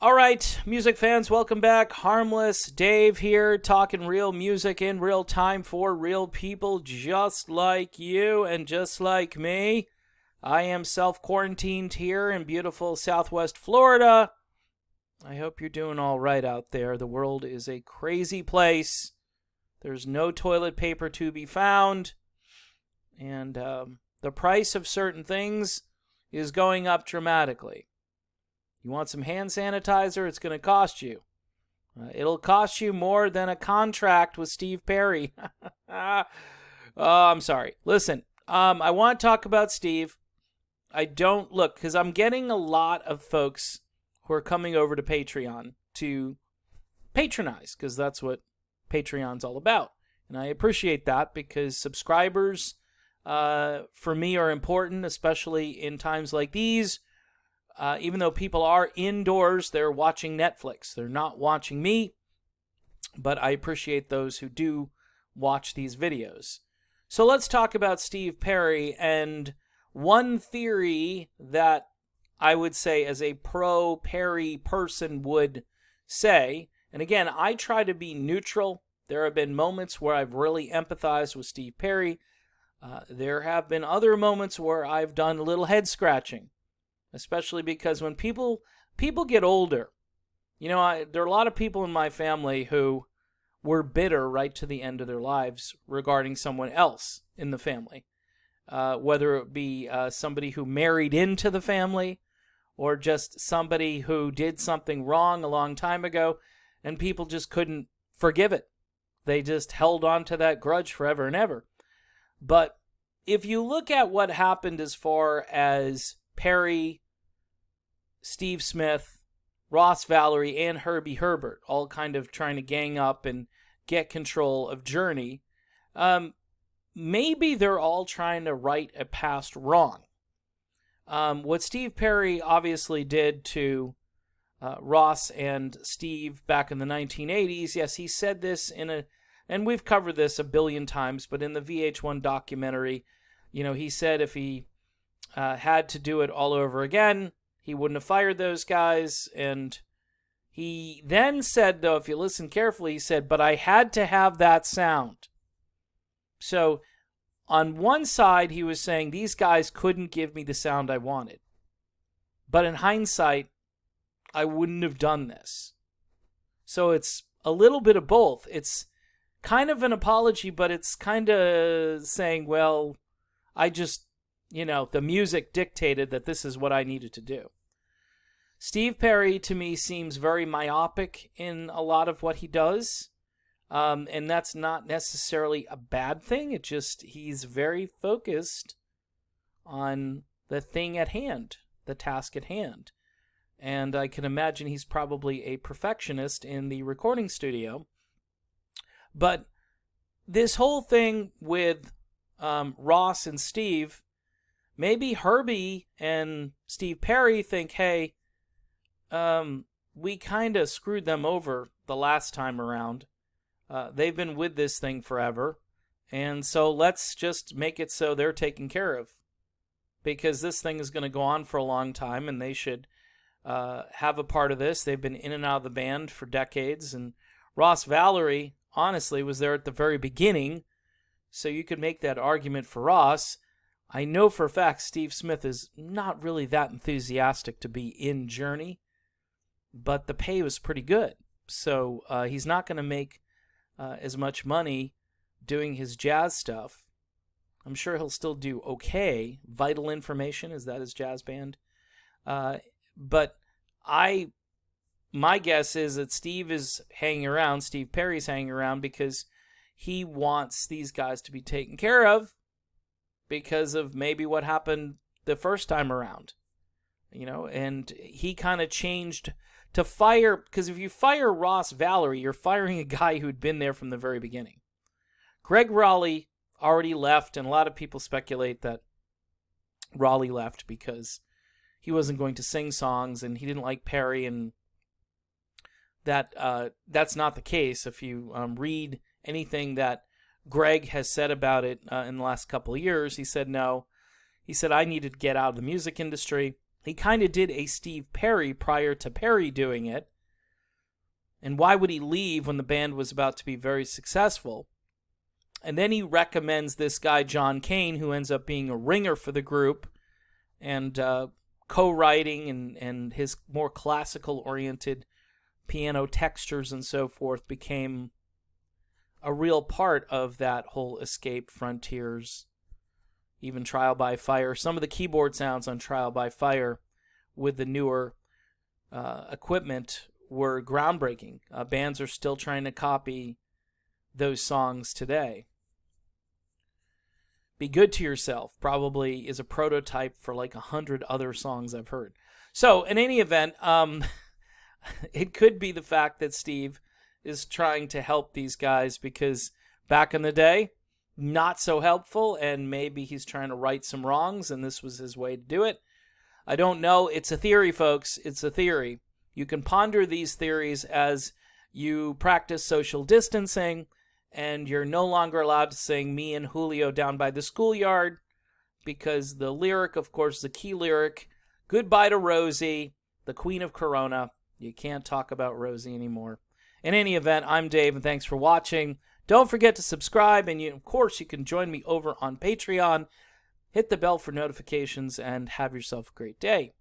All right, music fans, welcome back. Harmless Dave here, talking real music in real time for real people just like you and just like me. I am self-quarantined here in beautiful Southwest Florida. I hope you're doing all right out there. The world is a crazy place. There's no toilet paper to be found. And the price of certain things is going up dramatically. You want some hand sanitizer? It's going to cost you. It'll cost you more than a contract with Steve Perry. Oh, I'm sorry. Listen, I want to talk about Steve. I don't look, because I'm getting a lot of folks who are coming over to Patreon to patronize, because that's what Patreon's all about. And I appreciate that, because subscribers for me are important, especially in times like these. Even though people are indoors, they're watching Netflix. They're not watching me, but I appreciate those who do watch these videos. So let's talk about Steve Perry, and one theory that I would say as a pro-Perry person would say, and again, I try to be neutral. There have been moments where I've really empathized with Steve Perry. There have been other moments where I've done a little head scratching. Especially because when people get older, there are a lot of people in my family who were bitter right to the end of their lives regarding someone else in the family. Whether it be somebody who married into the family or just somebody who did something wrong a long time ago, and people just couldn't forgive it. They just held on to that grudge forever and ever. But if you look at what happened as far as Perry, Steve Smith, Ross Valerie, and Herbie Herbert all kind of trying to gang up and get control of Journey, maybe they're all trying to right a past wrong. What Steve Perry obviously did to Ross and Steve back in the 1980s, yes, he said this and we've covered this a billion times, but in the VH1 documentary, he said if he had to do it all over again, he wouldn't have fired those guys. And he then said, though, if you listen carefully, he said, but I had to have that sound. So on one side, he was saying these guys couldn't give me the sound I wanted. But in hindsight, I wouldn't have done this. So it's a little bit of both. It's kind of an apology, but it's kind of saying, well, I just, the music dictated that this is what I needed to do. Steve Perry, to me, seems very myopic in a lot of what he does. And that's not necessarily a bad thing. It just, he's very focused on the thing at hand, the task at hand. And I can imagine he's probably a perfectionist in the recording studio. But this whole thing with Ross and Steve, maybe Herbie and Steve Perry think, hey, we kind of screwed them over the last time around. They've been with this thing forever, and so let's just make it so they're taken care of. Because this thing is going to go on for a long time, and they should have a part of this. They've been in and out of the band for decades, and Ross Valerie, honestly, was there at the very beginning, so you could make that argument for Ross. I know for a fact Steve Smith is not really that enthusiastic to be in Journey, but the pay was pretty good. So he's not going to make as much money doing his jazz stuff. I'm sure he'll still do okay. Vital Information, is that his jazz band? But my guess is that Steve Perry's hanging around because he wants these guys to be taken care of because of maybe what happened the first time around. And he kind of changed to fire, because if you fire Ross Valerie, you're firing a guy who'd been there from the very beginning. Gregg Rolie already left, and a lot of people speculate that Rolie left because he wasn't going to sing songs and he didn't like Perry, and that's not the case. If you read anything that Gregg has said about it in the last couple of years, he said no. He said, I needed to get out of the music industry. He kind of did a Steve Perry prior to Perry doing it. And why would he leave when the band was about to be very successful? And then he recommends this guy, John Cain, who ends up being a ringer for the group and co-writing and his more classical-oriented piano textures and so forth became a real part of that whole Escape, Frontiers, even Trial by Fire. Some of the keyboard sounds on Trial by Fire with the newer equipment were groundbreaking. Bands are still trying to copy those songs today. Be Good to Yourself probably is a prototype for like 100 other songs I've heard. So in any event, it could be the fact that Steve is trying to help these guys because back in the day, not so helpful, and maybe he's trying to right some wrongs, and this was his way to do it. I don't know. It's a theory, folks. It's a theory. You can ponder these theories as you practice social distancing, and you're no longer allowed to sing Me and Julio Down by the Schoolyard because the lyric, of course, the key lyric, Goodbye to Rosie, the Queen of Corona. You can't talk about Rosie anymore. In any event, I'm Dave, and thanks for watching. Don't forget to subscribe, and of course, you can join me over on Patreon. Hit the bell for notifications, and have yourself a great day.